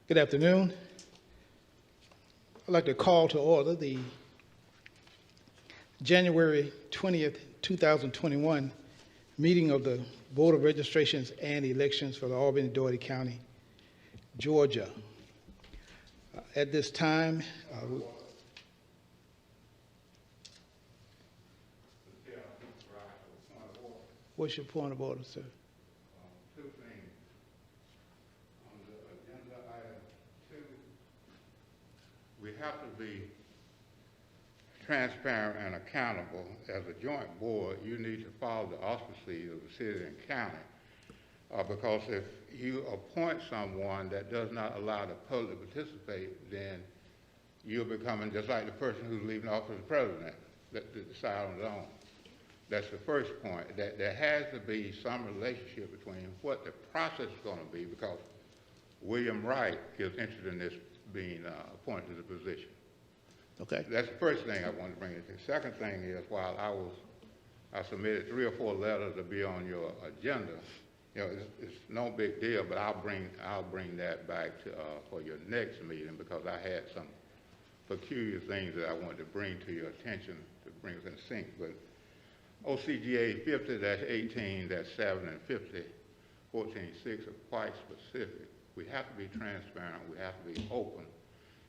Good afternoon. I'd like to call to order the January 20th, 2021 meeting of the Board of Registrations and Elections for the Albany-Dougherty County, Georgia. At this time, what's your point of order, sir? Two things. On the agenda item 2, we have to be transparent and accountable. As a joint board, you need to follow the auspices of the city and county. Because if you appoint someone that does not allow the public to participate, then you're becoming just like the person who's leaving office as president, that decide on his own. That's the first point, that there has to be some relationship between what the process is going to be, because William Wright is interested in this being appointed to the position. Okay. That's the first thing I wanted to bring in. The second thing is, while I submitted 3 or 4 letters to be on your agenda. You know, it's no big deal, but I'll bring that back to for your next meeting, because I had some peculiar things that I wanted to bring to your attention to bring us in sync. But OCGA 50-18-7 and 50-14-6 are quite specific. We have to be transparent. We have to be open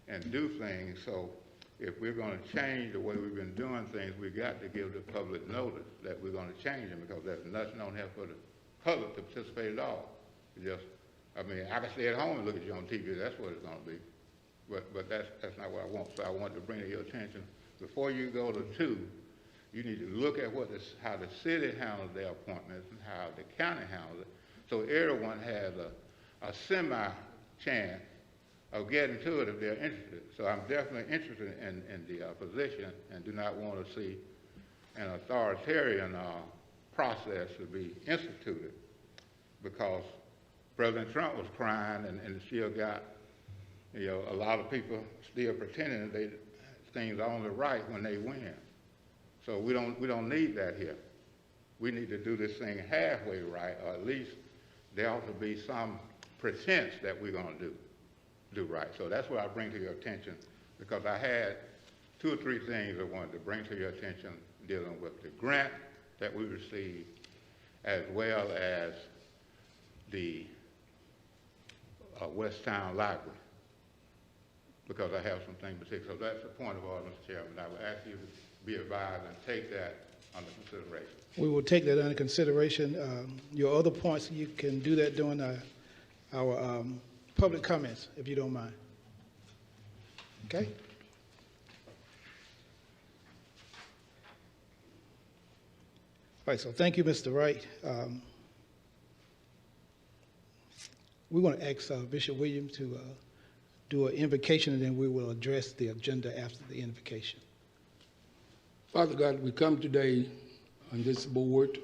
and do things. So if we're going to change the way we've been doing things, we've got to give the public notice that we're going to change them, because there's nothing on here for the public to participate at all. I mean, I can stay at home and look at you on TV. That's what it's going to be. But that's not what I want. So I wanted to bring to your attention, before you go to 2, you need to look at how the city handles their appointments and how the county handles it, so everyone has a semi-chance of getting to it if they're interested. So I'm definitely interested in the position, and do not want to see an authoritarian process to be instituted, because President Trump was crying and still got, a lot of people still pretending that things are only right when they win. So we don't need that here. We need to do this thing halfway right, or at least there ought to be some pretense that we're going to do right. So that's what I bring to your attention, because I had 2 or 3 things I wanted to bring to your attention dealing with the grant that we received, as well as the West Town Library, because I have some things to say. So that's the point of order, Mr. Chairman. I would ask you to be advised and take that under consideration. We will take that under consideration. Your other points, you can do that during our public comments, if you don't mind. Okay? All right, so thank you, Mr. Wright. We're going to ask Bishop Williams to do an invocation, and then we will address the agenda after the invocation. Father God, we come today on this board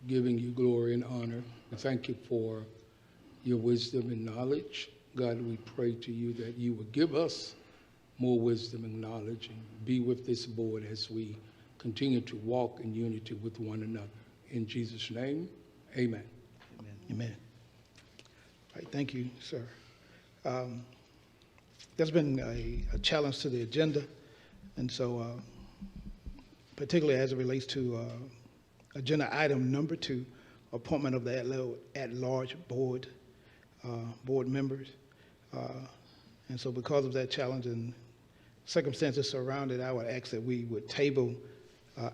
giving you glory and honor. We thank you for your wisdom and knowledge. God, we pray to you that you would give us more wisdom and knowledge, and be with this board as we continue to walk in unity with one another. In Jesus' name, amen. Amen. Amen. All right, thank you, sir. There's been a challenge to the agenda, and so particularly as it relates to agenda item number 2, appointment of the at-large board members. And so because of that challenge and circumstances surrounding it, I would ask that we would table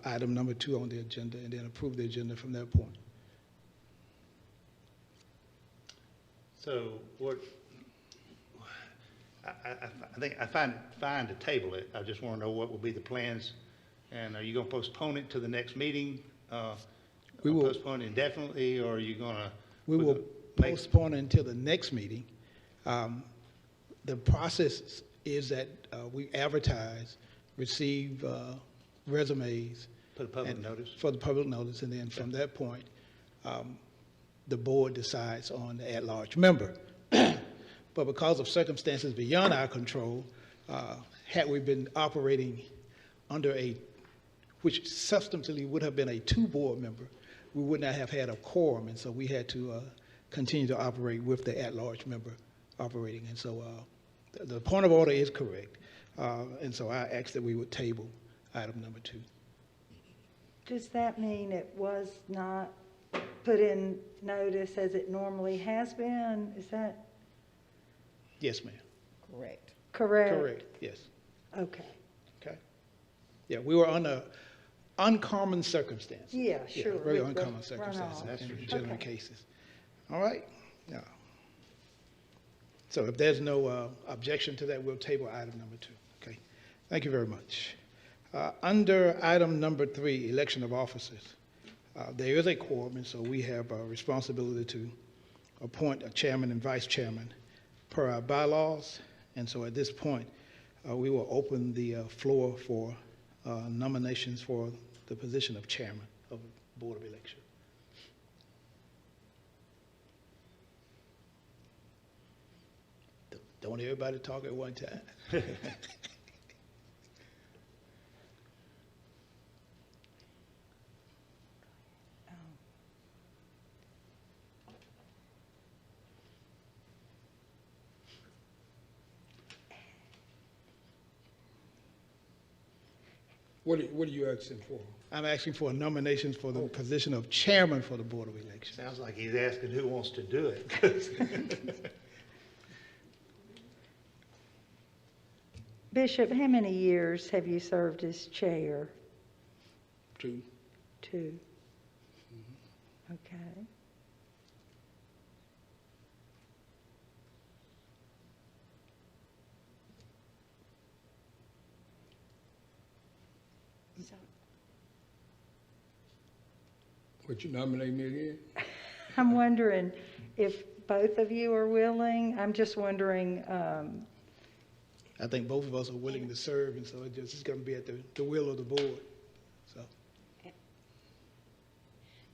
item number 2 on the agenda, and then approve the agenda from that point. So what, I think I find it fine to table it. I just want to know what will be the plans, and are you going to postpone it to the next meeting? We will postpone it indefinitely, or are you going to? We will postpone it until the next meeting. The process is that we advertise, receive resumes. Put a public notice? For the public notice, and then from that point, the board decides on the at-large member. But because of circumstances beyond our control, had we been operating under which substantively would have been a 2-board member, we would not have had a quorum, and so we had to continue to operate with the at-large member operating. And so the point of order is correct. And so I asked that we would table item number 2. Does that mean it was not put in notice as it normally has been? Is that Yes, ma'am. Correct. correct? Correct, yes. Okay. Okay. Yeah, we were under uncommon circumstances. Yeah, sure. Very with the uncommon circumstances runoff. in for legitimate Okay. cases. All right. Yeah. So if there's no objection to that, we'll table item number 2. Okay. Thank you very much. Under item number 3, election of officers, there is a quorum, and so we have a responsibility to appoint a chairman and vice chairman per our bylaws. And so at this point, we will open the floor for nominations for the position of chairman of the Board of Election. Don't everybody talk at one time. What are you asking for? I'm asking for nominations for the position of chairman for the Board of Election. Sounds like he's asking who wants to do it. Bishop, how many years have you served as chair? 2. 2. Okay. So, Would you nominate me again? I'm wondering if both of you are willing. I'm just wondering, I think both of us are willing to serve, and so it's just going to be at the will of the board. So,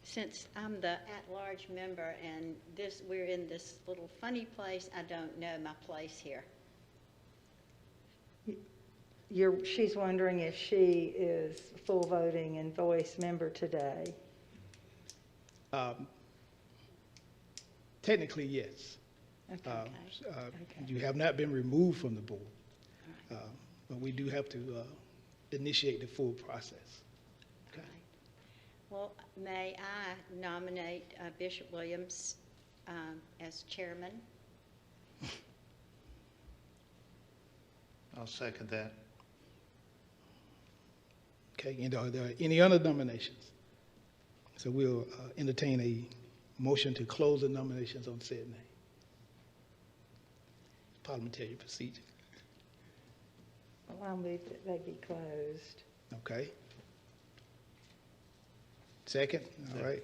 since I'm the at-large member and we're in this little funny place, I don't know my place here. she's wondering if she is full voting and voice member today. technically, yes. Okay. Okay. You have not been removed from the board, but we do have to initiate the full process. Okay. Right. Well, may I nominate Bishop Williams as chairman? I'll second that. Okay, and are there any other nominations? So we'll entertain a motion to close the nominations on said name. Parliamentary procedure. Well, I'll move that they be closed. Okay. Second, all right.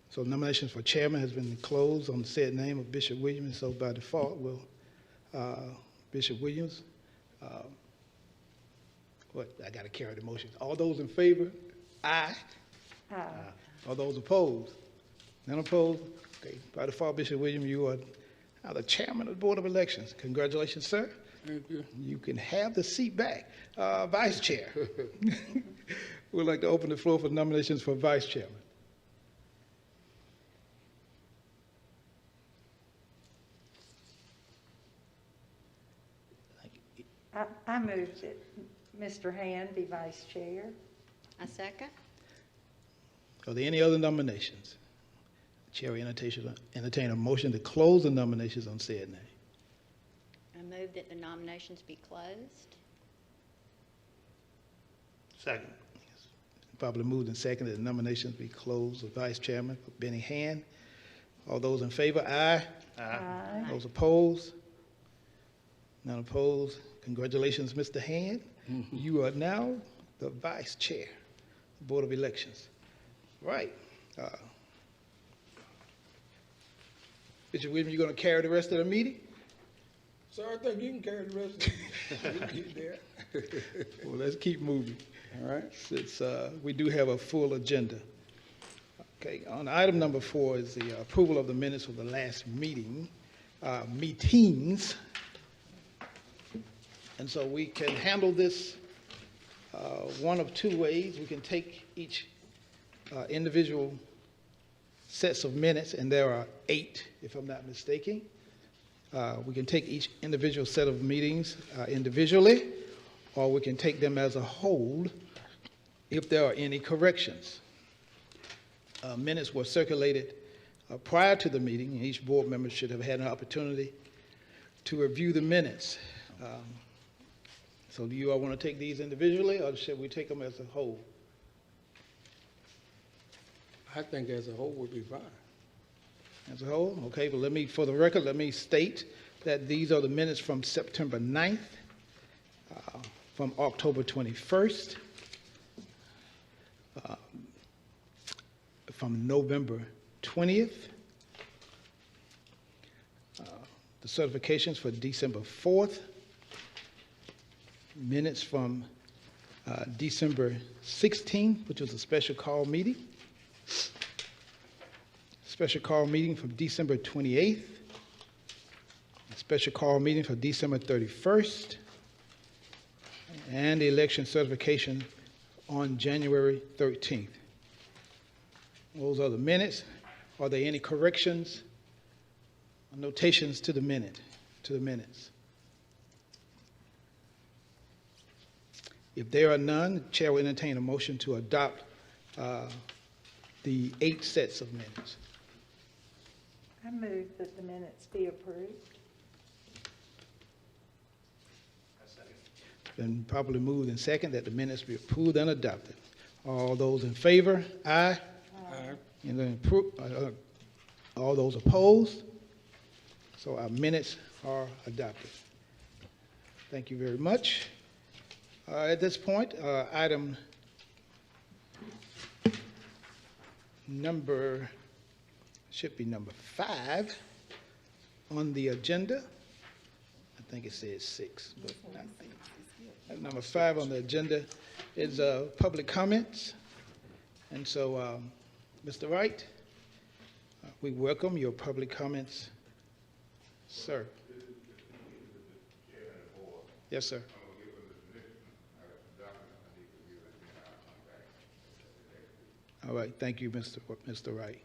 So nominations for chairman has been closed on the said name of Bishop Williams, so by default, Bishop Williams, I got to carry the motion. All those in favor? Aye. Aye. All those opposed? None opposed? Okay, by default, Bishop Williams, you are now the chairman of the Board of Elections. Congratulations, sir. Thank you. You can have the seat back. Vice Chair. We'd like to open the floor for nominations for Vice Chairman. I move that Mr. Hand be vice chair. I second. Are there any other nominations? Chair will entertain a motion to close the nominations on said name. I move that the nominations be closed. Second. Probably moved and seconded that the nominations be closed for Vice Chairman for Benny Hand. All those in favor? Aye. Aye. Those opposed? None opposed. Congratulations, Mr. Hand. You are now the Vice Chair of the Board of Elections. Right. Bishop Williams, you going to carry the rest of the meeting? Sir, I think you can carry the rest of it. You get there. Well, let's keep moving, all right? Since we do have a full agenda. Okay, on item number 4 is the approval of the minutes of the last meetings. And so we can handle this one of two ways. We can take each individual sets of minutes, and there are 8, if I'm not mistaken. We can take each individual set of meetings individually, or we can take them as a whole if there are any corrections. Minutes were circulated prior to the meeting, and each board member should have had an opportunity to review the minutes. So do you all want to take these individually, or should we take them as a whole? I think as a whole would be fine. As a whole? Okay, but for the record, let me state that these are the minutes from September 9th, from October 21st, from November 20th, the certifications for December 4th, minutes from December 16th, which was a special call meeting, special call meeting from December 28th, a special call meeting for December 31st, and the election certification on January 13th. Those are the minutes. Are there any corrections or notations to the minutes? If there are none, the chair will entertain a motion to adopt the 8 sets of minutes. I move that the minutes be approved. Been properly moved and second that the minutes be approved and adopted. All those in favor, aye. Aye. And then all those opposed? So our minutes are adopted. Thank you very much. At this point, item should be number 5 on the agenda. I think it says 6, but number 5 on the agenda is public comments. And so, Mr. Wright, we welcome your public comments, sir. Yes, sir. All right, thank you, Mr. Wright.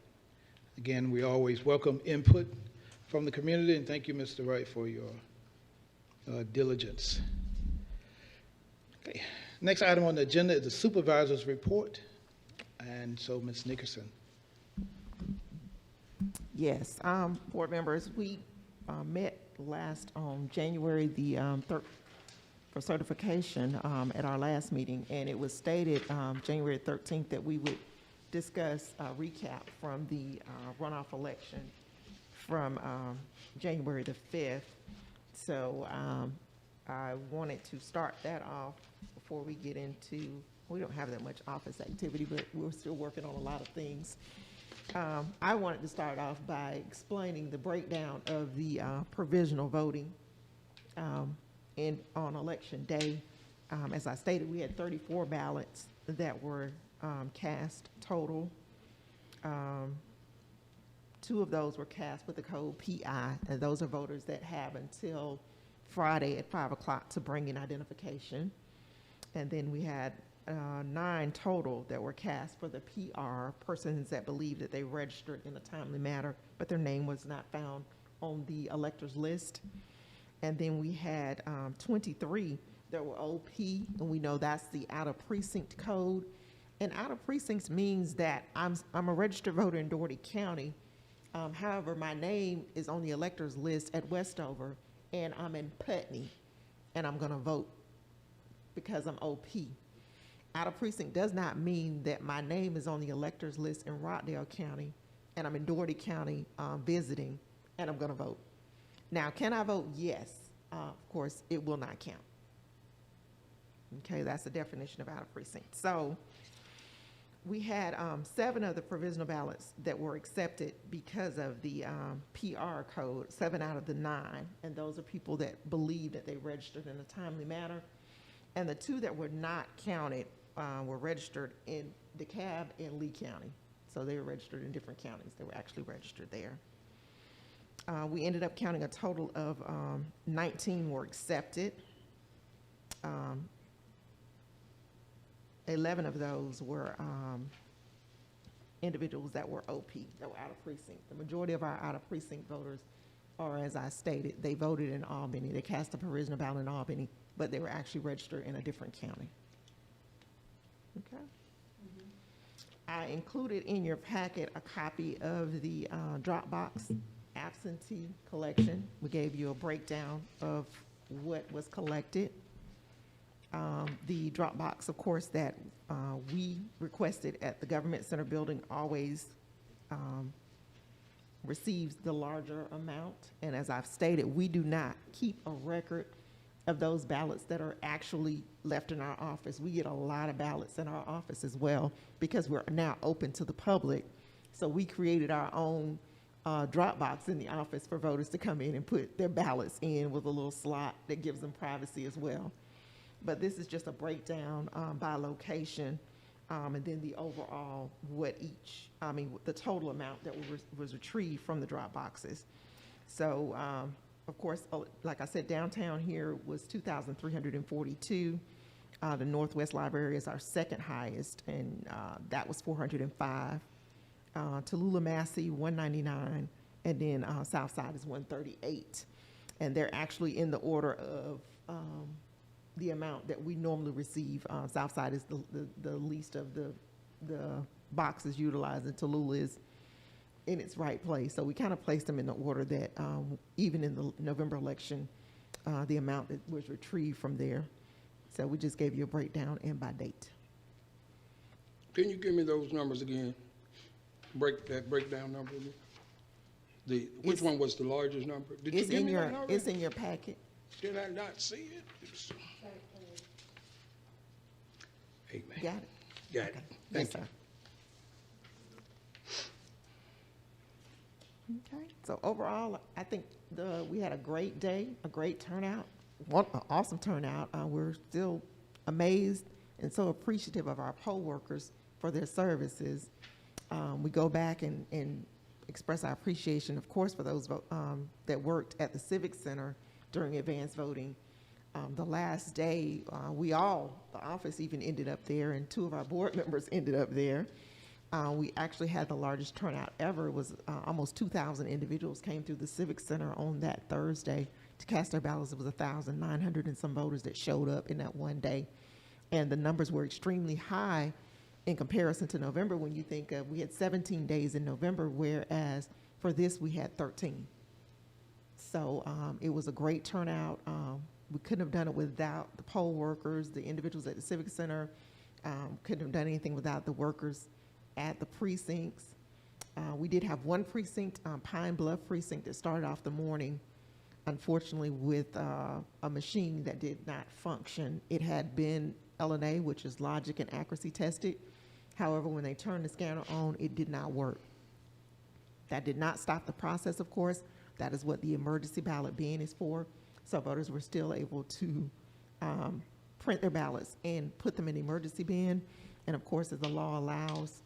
Again, we always welcome input from the community, and thank you, Mr. Wright, for your diligence. Okay. Next item on the agenda is the supervisor's report, and so Ms. Nickerson. Yes, board members, we met last on January the 3rd for certification at our last meeting, and it was stated January 13th that we would discuss a recap from the runoff election from January the 5th. So I wanted to start that off before we get into, we don't have that much office activity, but we're still working on a lot of things. I wanted to start off by explaining the breakdown of the provisional voting on election day. As I stated, we had 34 ballots that were cast total. 2 of those were cast with the code PI, and those are voters that have until Friday at 5 o'clock to bring in identification. And then we had 9 total that were cast for the PR, persons that believe that they registered in a timely manner, but their name was not found on the electors list. And then we had 23 that were OP, and we know that's the out of precinct code. And out of precincts means that I'm a registered voter in Dougherty County. However, my name is on the electors list at Westover, and I'm in Putney, and I'm gonna vote because I'm OP. Out of precinct does not mean that my name is on the electors list in Rockdale County, and I'm in Dougherty County visiting, and I'm gonna vote. Now, can I vote? Yes. Of course, it will not count. Okay, that's the definition of out of precinct. So we had 7 of the provisional ballots that were accepted because of the PR code, 7 out of the 9. And those are people that believe that they registered in a timely manner. And the 2 that were not counted were registered in DeKalb and Lee County. So they were registered in different counties. They were actually registered there. We ended up counting a total of 19 were accepted. 11 of those were individuals that were OP, that were out of precinct. The majority of our out of precinct voters or as I stated, they voted in Albany. They cast a provisional ballot in Albany, but they were actually registered in a different county. Okay. I included in your packet a copy of the Dropbox absentee collection. We gave you a breakdown of what was collected. The Dropbox, of course, that we requested at the Government Center building always receives the larger amount. And as I've stated, we do not keep a record of those ballots that are actually left in our office. We get a lot of ballots in our office as well because we're now open to the public. So we created our own Dropbox in the office for voters to come in and put their ballots in with a little slot that gives them privacy as well. But this is just a breakdown by location, and then the overall the total amount that was retrieved from the drop boxes. So, of course, like I said, downtown here was 2,342. The Northwest Library is our second highest, and that was 405. Tallulah Massey, 199, and then Southside is 138. And they're actually in the order of the amount that we normally receive. Southside is the least of the boxes utilized, and Tallulah is in its right place. So we kind of placed them in the order that even in the November election, the amount that was retrieved from there. So we just gave you a breakdown and by date. Can you give me those numbers again? Breakdown number again? Which one was the largest number? Did you give me that number? It's in your packet. Did I not see it? Amen. Got it? Got it. Okay. Thank you. Yes, sir. Okay, so overall, I think we had a great day, a great turnout, an awesome turnout. We're still amazed and so appreciative of our poll workers for their services. We go back and express our appreciation, of course, for those that worked at the Civic Center during advanced voting. The last day, the office even ended up there, and 2 of our board members ended up there. We actually had the largest turnout ever. It was almost 2,000 individuals came through the Civic Center on that Thursday to cast their ballots. It was 1,900 and some voters that showed up in that one day. And the numbers were extremely high in comparison to November when you think of, we had 17 days in November, whereas for this we had 13. So it was a great turnout. We couldn't have done it without the poll workers, the individuals at the Civic Center. Couldn't have done anything without the workers at the precincts. We did have one precinct, Pine Bluff precinct, that started off the morning, unfortunately, with a machine that did not function. It had been LNA, which is logic and accuracy tested. However, when they turned the scanner on, it did not work. That did not stop the process, of course. That is what the emergency ballot bin is for. So voters were still able to print their ballots and put them in the emergency bin. And of course, as the law allows,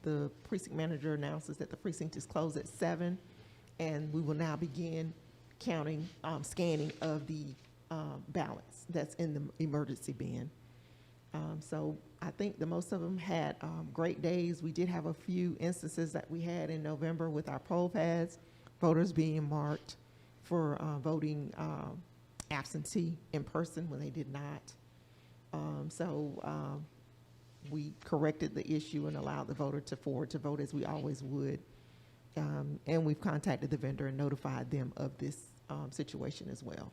the precinct manager announces that the precinct is closed at 7, and we will now begin counting, scanning of the ballots that's in the emergency bin. So I think the most of them had great days. We did have a few instances that we had in November with our poll pads, voters being marked for voting absentee in person when they did not. We corrected the issue and allowed the voter to forward to vote as we always would. And we've contacted the vendor and notified them of this situation as well.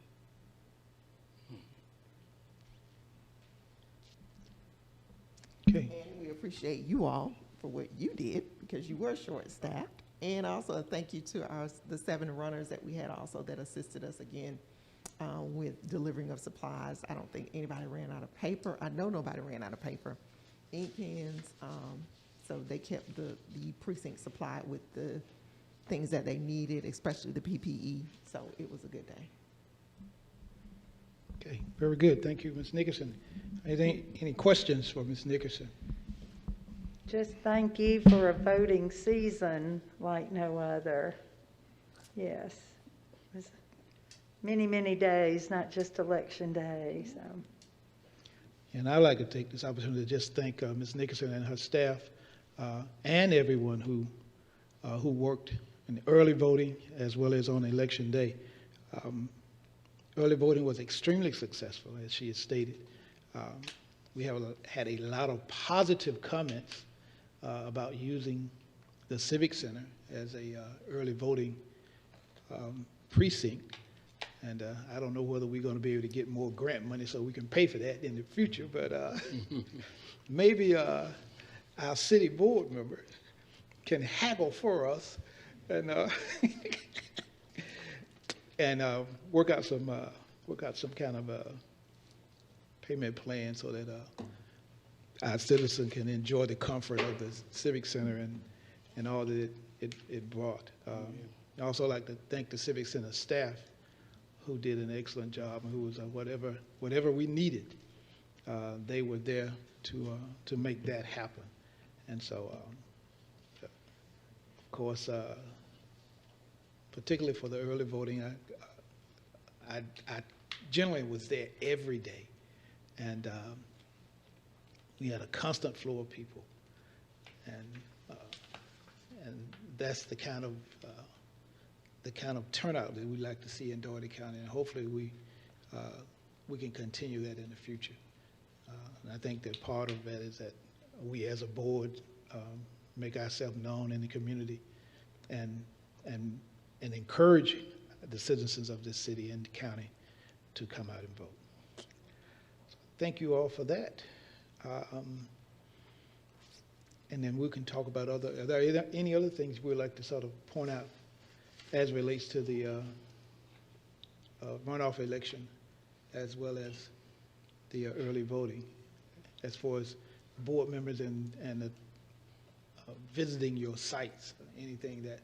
Okay. And we appreciate you all for what you did because you were short-staffed. And also a thank you to the 7 runners that we had also that assisted us again with delivering of supplies. I don't think anybody ran out of paper. I know nobody ran out of paper. Ink pens, so they kept the precinct supplied with the things that they needed, especially the PPE. So it was a good day. Okay, very good. Thank you, Ms. Nickerson. Any questions for Ms. Nickerson? Just thank you for a voting season like no other. Yes. It was many, many days, not just election day, so. And I'd like to take this opportunity to just thank Ms. Nickerson and her staff and everyone who worked in the early voting as well as on election day. Early voting was extremely successful, as she has stated. We have had a lot of positive comments about using the Civic Center as a early voting precinct. And I don't know whether we're going to be able to get more grant money so we can pay for that in the future, but maybe our city board member can haggle for us and and work out some kind of payment plan so that our citizens can enjoy the comfort of the Civic Center and all that it brought. I'd also like to thank the Civic Center staff who did an excellent job and who was whatever we needed, they were there to make that happen. And so, of course, particularly for the early voting, I generally was there every day, and we had a constant flow of people, and that's the kind of turnout that we like to see in Dougherty County, and hopefully we can continue that in the future. And I think that part of that is that we as a board make ourselves known in the community and encourage the citizens of this city and the county to come out and vote. So thank you all for that. And then we can talk about are there any other things we'd like to sort of point out as relates to the runoff election as well as the early voting, as far as board members and visiting your sites, anything that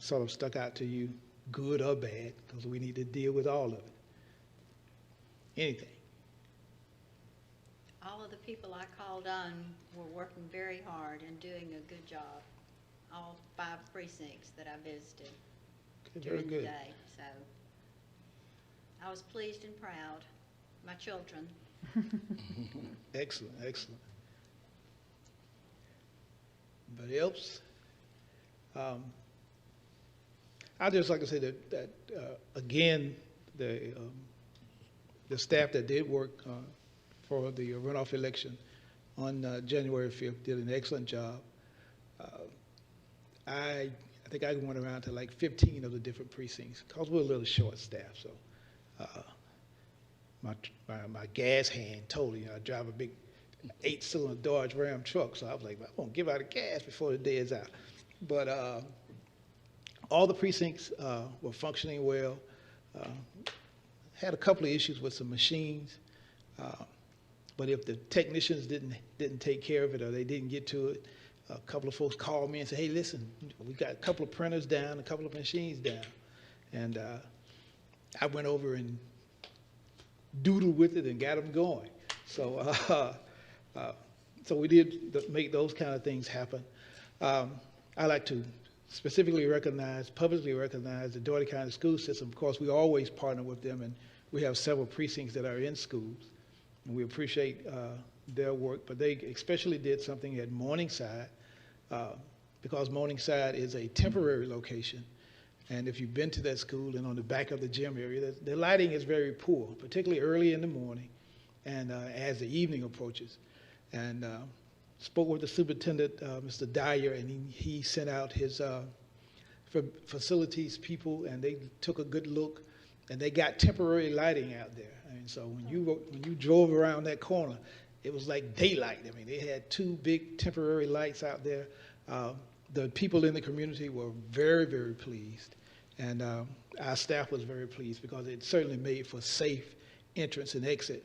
sort of stuck out to you, good or bad, because we need to deal with all of it. Anything? All of the people I called on were working very hard and doing a good job. All 5 precincts that I visited during the day. So I was pleased and proud. My children. Excellent, excellent. Anybody else? I'd just like to say that again, the staff that did work for the runoff election on January 5th did an excellent job. I think I went around to like 15 of the different precincts because we're a little short-staffed. So my gas hand totally. I drive a big 8-cylinder Dodge Ram truck, so I was like, I'm gonna give out of gas before the day is out. But all the precincts were functioning well. Had a couple of issues with some machines, but if the technicians didn't take care of it or they didn't get to it, a couple of folks called me and said, hey, listen, we got a couple of printers down, a couple of machines down. And I went over and doodled with it and got them going. So, so we did make those kind of things happen. I like to specifically publicly recognize the Dougherty County School System. Of course, we always partner with them, and we have several precincts that are in schools. And we appreciate their work, but they especially did something at Morningside, because Morningside is a temporary location. And if you've been to that school and on the back of the gym area, the lighting is very poor, particularly early in the morning and as the evening approaches. And spoke with the superintendent, Mr. Dyer, and he sent out his facilities people, and they took a good look, and they got temporary lighting out there. I mean, so when you drove around that corner, it was like daylight. I mean, they had 2 big temporary lights out there. The people in the community were very, very pleased, and our staff was very pleased because it certainly made for safe entrance and exit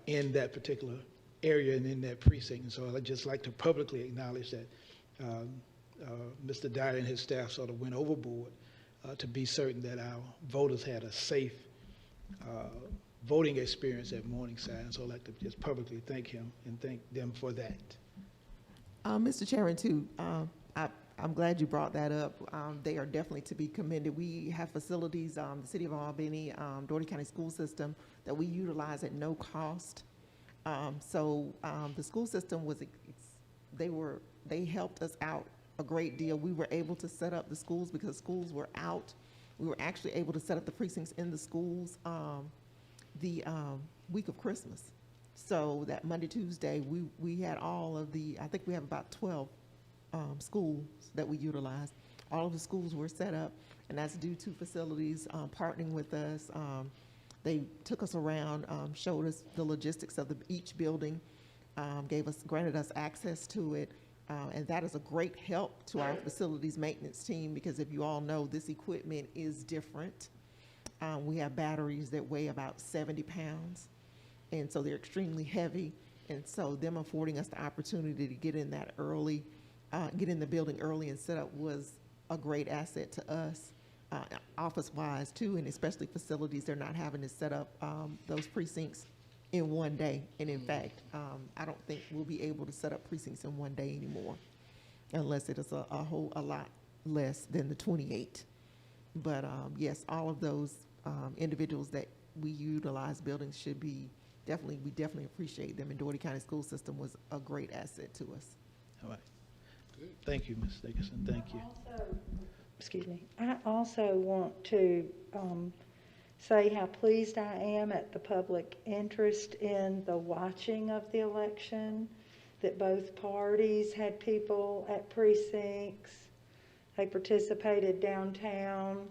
in that particular area and in that precinct. And so I'd just like to publicly acknowledge that Mr. Dyer and his staff sort of went overboard to be certain that our voters had a safe voting experience at Morningside. And so I'd like to just publicly thank him and thank them for that. Mr. Chairman, too, I'm glad you brought that up. They are definitely to be commended. We have facilities, the City of Albany, Dougherty County School System, that we utilize at no cost. So the school system they helped us out a great deal. We were able to set up the schools because schools were out. We were actually able to set up the precincts in the schools the week of Christmas. So that Monday, Tuesday, we had all of the, I think we have about 12 schools that we utilized. All of the schools were set up, and that's due to facilities partnering with us. They took us around, showed us the logistics of each building, granted us access to it, and that is a great help to our facilities maintenance team because if you all know, this equipment is different. We have batteries that weigh about 70 pounds, and so they're extremely heavy, and so them affording us the opportunity to get in that early, get in the building early and set up was a great asset to us. Office-wise too, and especially facilities, they're not having to set up those precincts in one day. And in fact, I don't think we'll be able to set up precincts in one day anymore, unless it is a lot less than the 28. But yes, all of those individuals that we utilize buildings should be we definitely appreciate them. And Dougherty County School System was a great asset to us. All right. Thank you, Ms. Dickerson. Thank you. Excuse me. I also want to say how pleased I am at the public interest in the watching of the election, that both parties had people at precincts. They participated downtown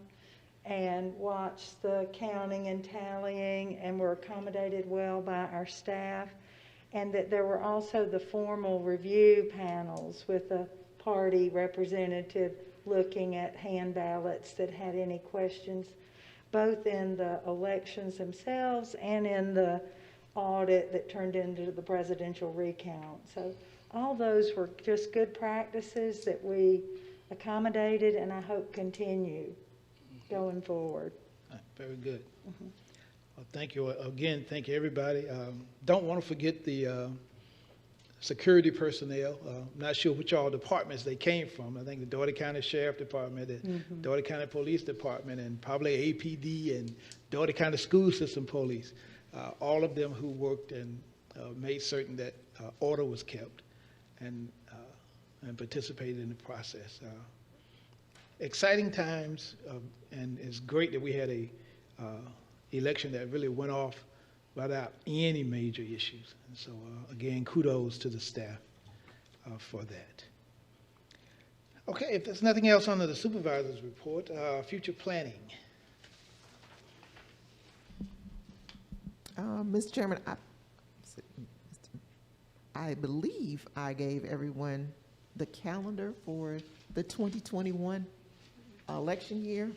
and watched the counting and tallying and were accommodated well by our staff, and that there were also the formal review panels with a party representative looking at hand ballots that had any questions, both in the elections themselves and in the audit that turned into the presidential recount. So all those were just good practices that we accommodated and I hope continue going forward. Very good. Well, thank you again. Thank you, everybody. Don't want to forget the security personnel. Not sure which all departments they came from. I think the Dougherty County Sheriff Department, the Dougherty County Police Department, and probably APD and Dougherty County School System Police. All of them who worked and made certain that order was kept and participated in the process. Exciting times, and it's great that we had a election that really went off without any major issues. And so, again, kudos to the staff for that. Okay, if there's nothing else under the supervisor's report, future planning. Mr. Chairman, I believe I gave everyone the calendar for the 2021 election year.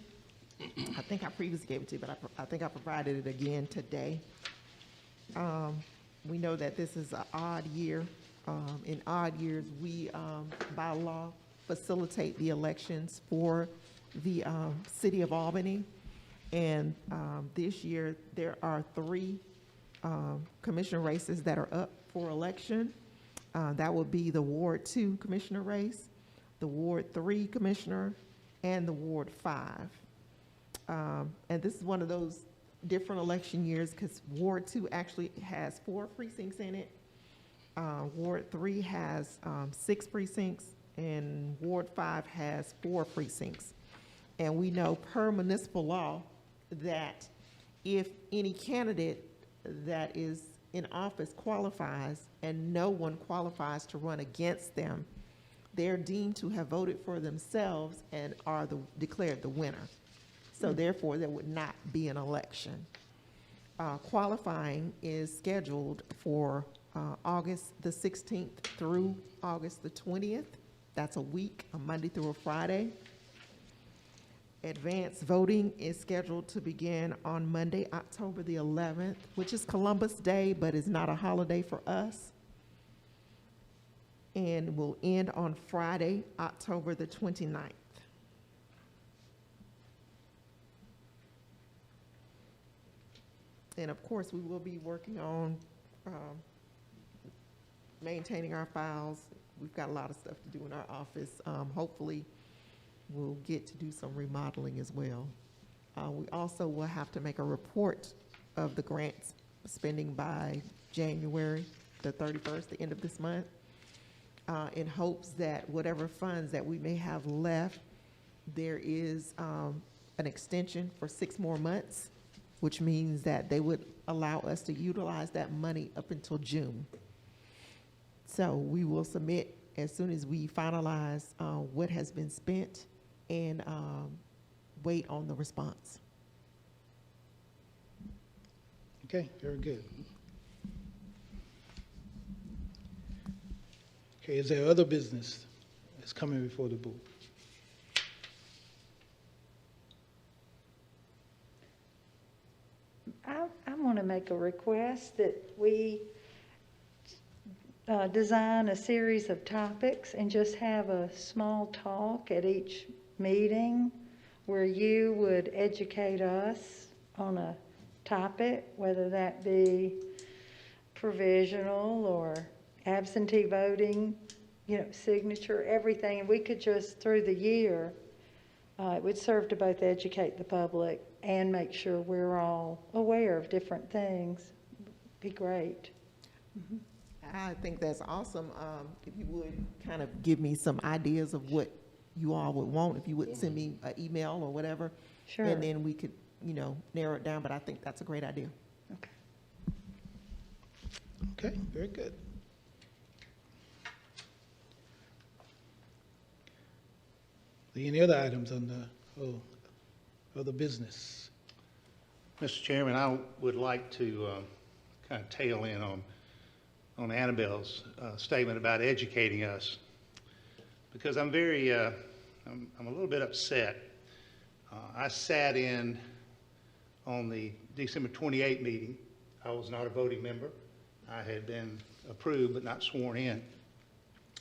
I think I previously gave it to you, but I think I provided it again today. We know that this is an odd year. In odd years, we, by law, facilitate the elections for the city of Albany. And this year, there are 3 commissioner races that are up for election. That would be the Ward 2 commissioner race, the Ward 3 commissioner, and the Ward 5. And this is one of those different election years because Ward 2 actually has 4 precincts in it. Ward 3 has 6 precincts, and Ward 5 has 4 precincts. And we know per municipal law that if any candidate that is in office qualifies and no one qualifies to run against them, they're deemed to have voted for themselves and are declared the winner. So therefore, there would not be an election. Qualifying is scheduled for August the 16th through August the 20th. That's a week, a Monday through a Friday. Advanced voting is scheduled to begin on Monday, October the 11th, which is Columbus Day, but is not a holiday for us. And will end on Friday, October the 29th. And of course, we will be working on maintaining our files. We've got a lot of stuff to do in our office. Hopefully, we'll get to do some remodeling as well. We also will have to make a report of the grants spending by January the 31st, the end of this month. in hopes that whatever funds that we may have left, there is an extension for 6 more months, which means that they would allow us to utilize that money up until June. So we will submit as soon as we finalize what has been spent and wait on the response. Okay, very good. Okay, is there other business that's coming before the board? I want to make a request that we design a series of topics and just have a small talk at each meeting where you would educate us on a topic, whether that be provisional or absentee voting, signature, everything. And we could just, through the year, it would serve to both educate the public and make sure we're all aware of different things. Be great. Mm-hmm. I think that's awesome. If you would kind of give me some ideas of what you all would want, if you would send me an email or whatever. Sure. And then we could, narrow it down, but I think that's a great idea. Okay. Okay, very good. Any other items on the other business? Mr. Chairman, I would like to kind of tail in on Annabelle's statement about educating us, because I'm very, I'm a little bit upset. I sat in on the December 28 meeting. I was not a voting member. I had been approved but not sworn in.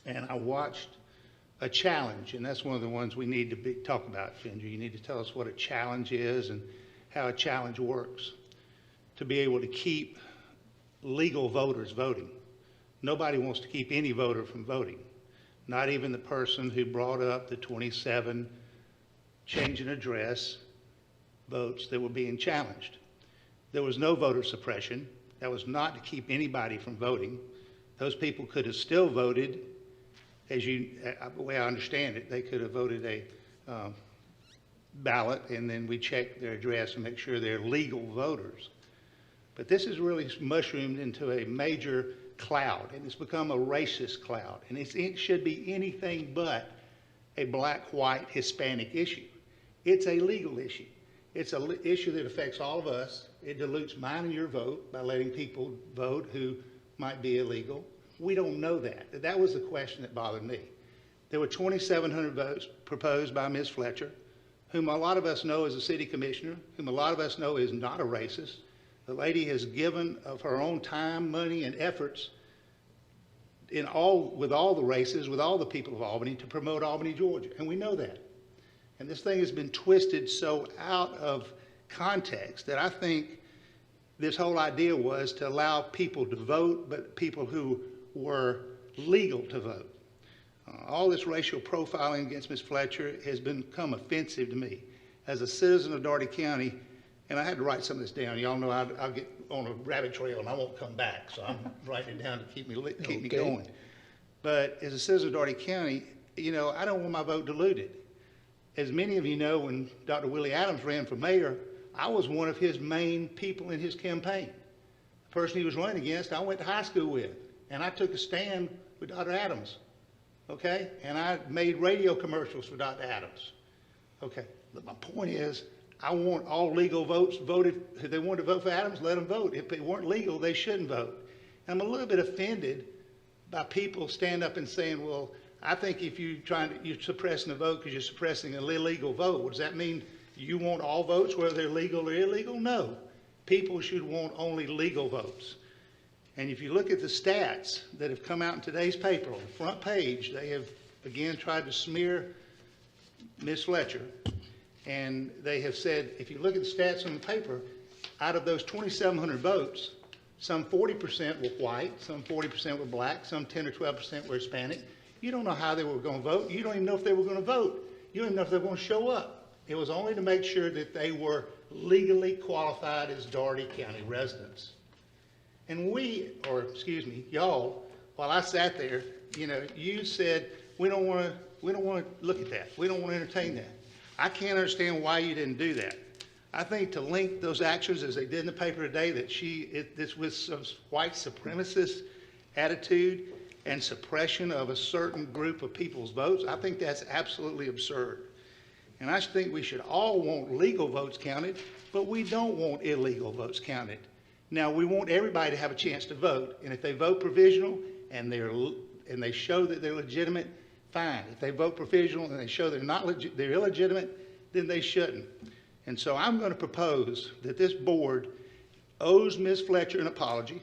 And I watched a challenge, and that's one of the ones we need to talk about, Ginger. You need to tell us what a challenge is and how a challenge works to be able to keep legal voters voting. Nobody wants to keep any voter from voting, not even the person who brought up the 27 change in address votes that were being challenged. There was no voter suppression. That was not to keep anybody from voting. Those people could have still voted, the way I understand it, they could have voted a ballot, and then we check their address and make sure they're legal voters. But this has really mushroomed into a major cloud, and it's become a racist cloud, and it should be anything but a black, white, Hispanic issue. It's a legal issue. It's an issue that affects all of us. It dilutes mine and your vote by letting people vote who might be illegal. We don't know that. That was the question that bothered me. There were 2,700 votes proposed by Ms. Fletcher, whom a lot of us know is a city commissioner, whom a lot of us know is not a racist. The lady has given of her own time, money, and efforts with all the races, with all the people of Albany, to promote Albany, Georgia, and we know that. And this thing has been twisted so out of context that I think this whole idea was to allow people to vote, but people who were legal to vote. All this racial profiling against Ms. Fletcher has become offensive to me. As a citizen of Dougherty County, and I had to write some of this down. Y'all know I'll get on a rabbit trail and I won't come back, so I'm writing it down to keep me going. But as a citizen of Dougherty County, I don't want my vote diluted. As many of you know, when Dr. Willie Adams ran for mayor, I was one of his main people in his campaign. The person he was running against, I went to high school with, and I took a stand with Dr. Adams, okay? And I made radio commercials for Dr. Adams, okay? But my point is, I want all legal votes voted. If they want to vote for Adams, let them vote. If they weren't legal, they shouldn't vote. And I'm a little bit offended by people stand up and saying, well, I think if you're suppressing the vote because you're suppressing an illegal vote, does that mean you want all votes, whether they're legal or illegal? No. People should want only legal votes. And if you look at the stats that have come out in today's paper, on the front page, they have, again, tried to smear Ms. Fletcher. And they have said, if you look at the stats on the paper, out of those 2,700 votes, some 40% were white, some 40% were black, some 10 or 12% were Hispanic. You don't know how they were going to vote. You don't even know if they were going to vote. You don't even know if they were going to show up. It was only to make sure that they were legally qualified as Dougherty County residents. And y'all, while I sat there, you know, you said, we don't want to look at that. We don't want to entertain that. I can't understand why you didn't do that. I think to link those actions, as they did in the paper today, that this was some white supremacist attitude and suppression of a certain group of people's votes, I think that's absolutely absurd. And I think we should all want legal votes counted, but we don't want illegal votes counted. Now, we want everybody to have a chance to vote, and if they vote provisional and they show that they're legitimate, fine. If they vote provisional and they show they're illegitimate, then they shouldn't. And so I'm going to propose that this board owes Ms. Fletcher an apology,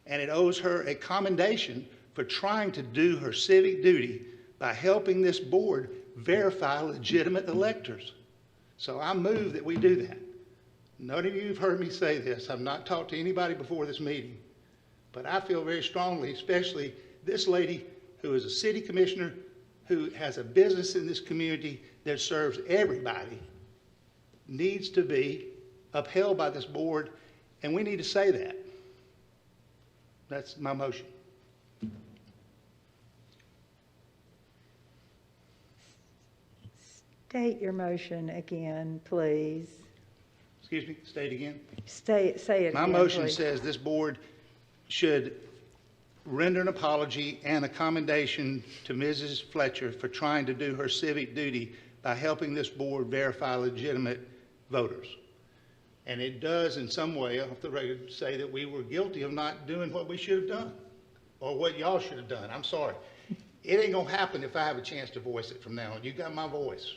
and it owes her a commendation for trying to do her civic duty by helping this board verify legitimate electors. So I move that we do that. None of you have heard me say this. I've not talked to anybody before this meeting, but I feel very strongly, especially this lady who is a city commissioner, who has a business in this community that serves everybody, needs to be upheld by this board, and we need to say that. That's my motion. State your motion again, please. Excuse me, say it again. Say it My again, motion please. says this board should render an apology and a commendation to Mrs. Fletcher for trying to do her civic duty by helping this board verify legitimate voters. And it does in some way, off the record, say that we were guilty of not doing what we should have done, or what y'all should have done. I'm sorry. It ain't gonna happen if I have a chance to voice it from now on. You got my voice,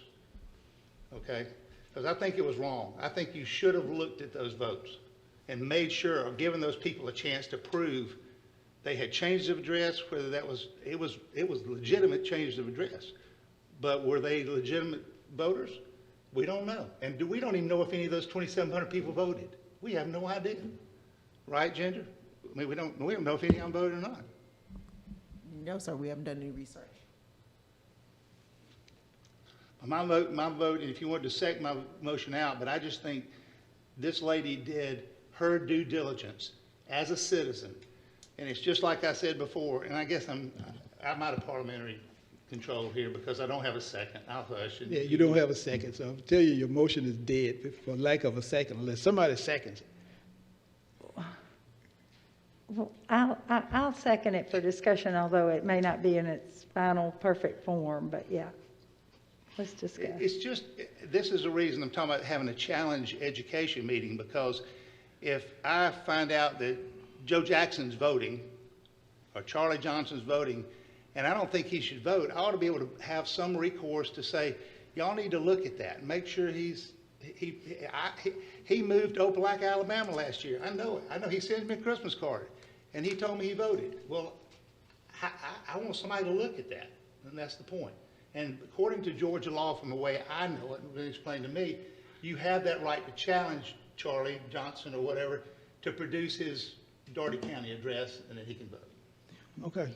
okay? Because I think it was wrong. I think you should have looked at those votes and made sure of giving those people a chance to prove they had changed of address, whether that was, it was legitimate change of address. But were they legitimate voters? We don't know. And we don't even know if any of those 2,700 people voted. We have no idea. Right, Ginger? I mean, we don't know if any of them voted or not. No, sir, we haven't done any research. My vote, and if you wanted to second my motion out, but I just think this lady did her due diligence as a citizen. And it's just like I said before, and I guess I'm out of parliamentary control here because I don't have a second. I'll hush. Yeah, you don't have a second, so I'll tell you, your motion is dead for lack of a second, unless somebody seconds it. Well, I'll second it for discussion, although it may not be in its final perfect form, but yeah. Let's discuss. It's just, this is the reason I'm talking about having a challenge education meeting, because if I find out that Joe Jackson's voting or Charlie Johnson's voting, and I don't think he should vote, I ought to be able to have some recourse to say, y'all need to look at that and make sure he moved to Opelika, Alabama last year. I know it. I know he sent me a Christmas card, and he told me he voted. Well, I want somebody to look at that, and that's the point. And according to Georgia law, from the way I know it, and been explained to me, you have that right to challenge Charlie Johnson or whatever to produce his Dougherty County address, and then he can vote. Okay.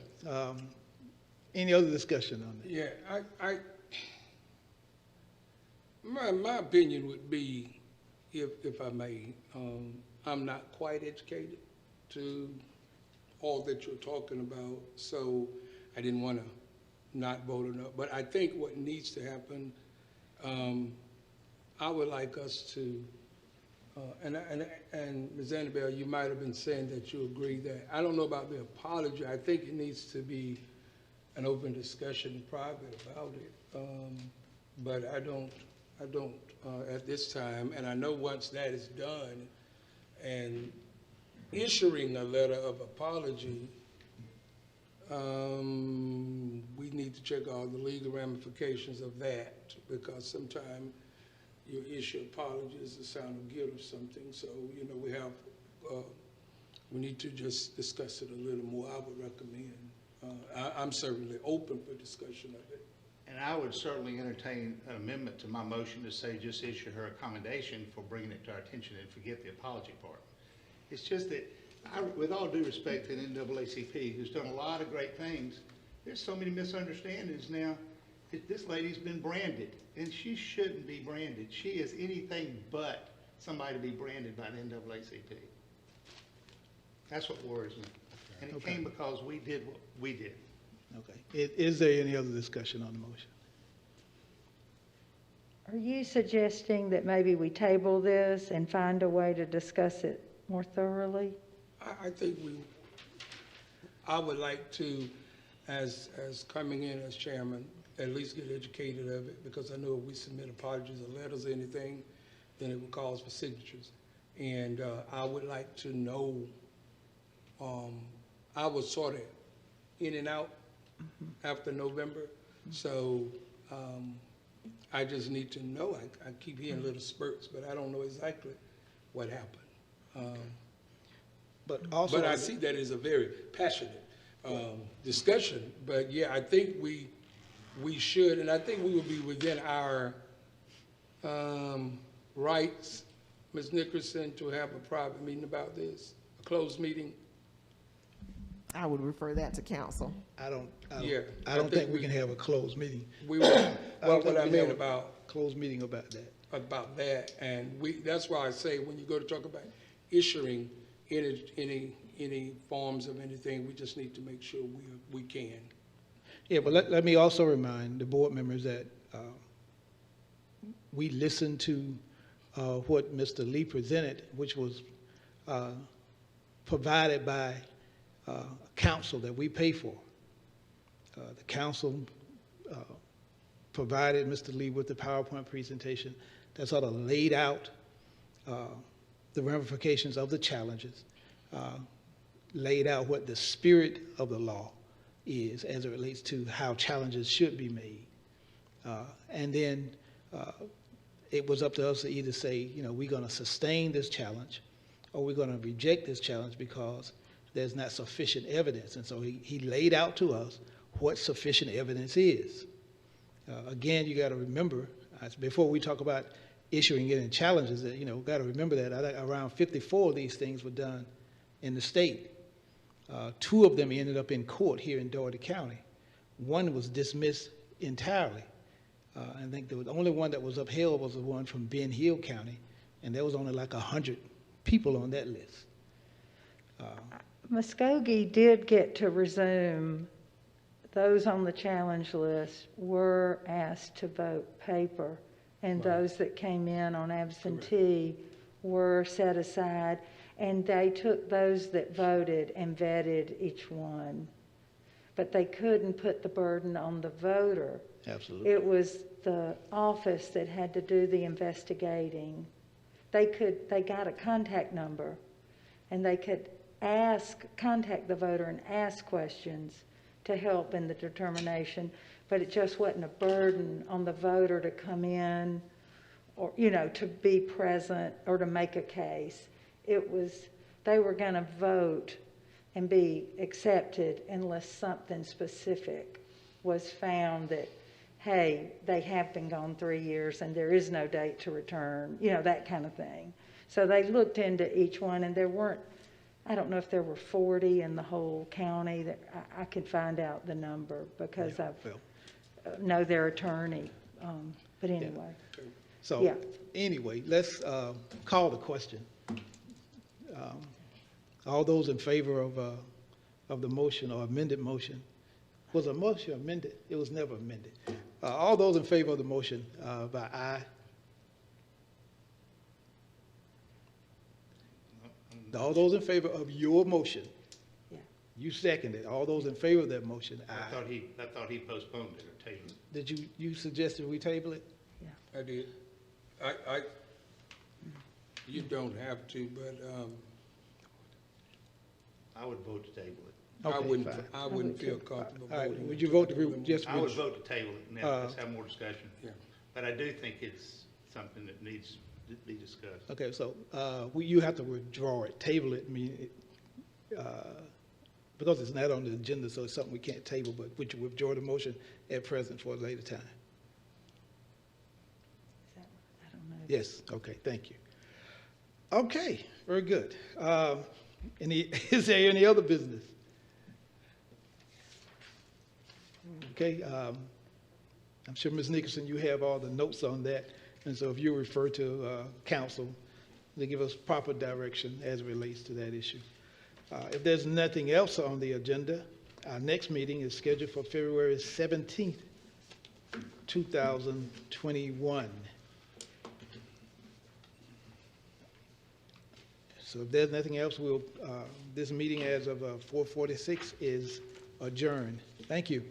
Any other discussion on that? Yeah, my opinion would be, if I may, I'm not quite educated to all that you're talking about, so I didn't want to not vote or not. But I think what needs to happen, I would like us to, and Ms. Annabelle, you might have been saying that you agree that, I don't know about the apology, I think it needs to be an open discussion in private about it. But I don't at this time, and I know once that is done and issuing a letter of apology, we need to check all the legal ramifications of that, because sometimes you issue apologies a sign of guilt or something. So, you know, we need to just discuss it a little more. I would recommend. I'm certainly open for discussion of it. And I would certainly entertain an amendment to my motion to say just issue her a commendation for bringing it to our attention and forget the apology part. It's just that, with all due respect to the NAACP, who's done a lot of great things, there's so many misunderstandings now. This lady's been branded, and she shouldn't be branded. She is anything but somebody to be branded by the NAACP. That's what worries me. And it came because we did what we did. Okay. Is there any other discussion on the motion? Are you suggesting that maybe we table this and find a way to discuss it more thoroughly? I think I would like to, as coming in as chairman, at least get educated of it, because I know if we submit apologies or letters or anything, then it would cause for signatures. And I would like to know, I was sort of in and out after November, so I just need to know. I keep hearing little spurts, but I don't know exactly what happened. But also, But I see that as a very passionate discussion. But yeah, I think we should, and I think we will be within our rights, Ms. Nickerson, to have a private meeting about this, a closed meeting. I would refer that to council. I don't think think we can have a closed meeting. We will, well, what I mean meant about Closed meeting about that. and that's why I say when you go to talk about issuing any forms of anything, we just need to make sure we can. Yeah, but let me also remind the board members that we listened to what Mr. Lee presented, which was provided by council that we pay for. The council provided Mr. Lee with the PowerPoint presentation that sort of laid out the ramifications of the challenges, laid out what the spirit of the law is as it relates to how challenges should be made. And then it was up to us to either say, we're going to sustain this challenge or we're going to reject this challenge because there's not sufficient evidence. And so he laid out to us what sufficient evidence is. Again, you got to remember, before we talk about issuing any challenges, that, got to remember that around 54 of these things were done in the state. 2 of them ended up in court here in Dougherty County. 1 was dismissed entirely. I think the only one that was upheld was the one from Ben Hill County, and there was only like 100 people on that list. Muskogee did get to resume. Those on the challenge list were asked to vote paper, and those that came in on absentee were set aside, and they took those that voted and vetted each one. But they couldn't put the burden on the voter. Absolutely. It was the office that had to do the investigating. They got a contact number, and they could contact the voter and ask questions to help in the determination, but it just wasn't a burden on the voter to come in or, to be present or to make a case. It was, they were going to vote and be accepted unless something specific was found that, hey, they have been gone 3 years and there is no date to return, that kind of thing. So they looked into each one, and there weren't, I don't know if there were 40 in the whole county. That I could find out the number because I know their attorney. But anyway. Yeah. So anyway, let's call the question. All those in favor of the motion or amended motion. Was a motion amended? It was never amended. All those in favor of the motion by aye. All those in favor of your motion. Yeah. You seconded. All those in favor of that motion, aye. I thought he postponed it or tabled it. Did you suggested we table it? I did. You don't have to, but I would vote to table it. I Okay, wouldn't. fine. I wouldn't feel comfortable. All right, voting would to you vote to table the just? I would vote to table it, and then let's have more discussion. Yeah. But I do think it's something that needs to be discussed. Okay, so you have to withdraw it, table it, because it's not on the agenda, so it's something we can't table, but would you withdraw the motion at present for a later time? I don't know. Yes, okay, thank you. Okay, very good. Is there any other business? Okay, I'm sure Ms. Nickerson, you have all the notes on that, and so if you refer to council to give us proper direction as it relates to that issue. If there's nothing else on the agenda, Our next meeting is scheduled for February 17th, 2021. So if there's nothing else, this meeting as of 4:46 is adjourned. Thank you.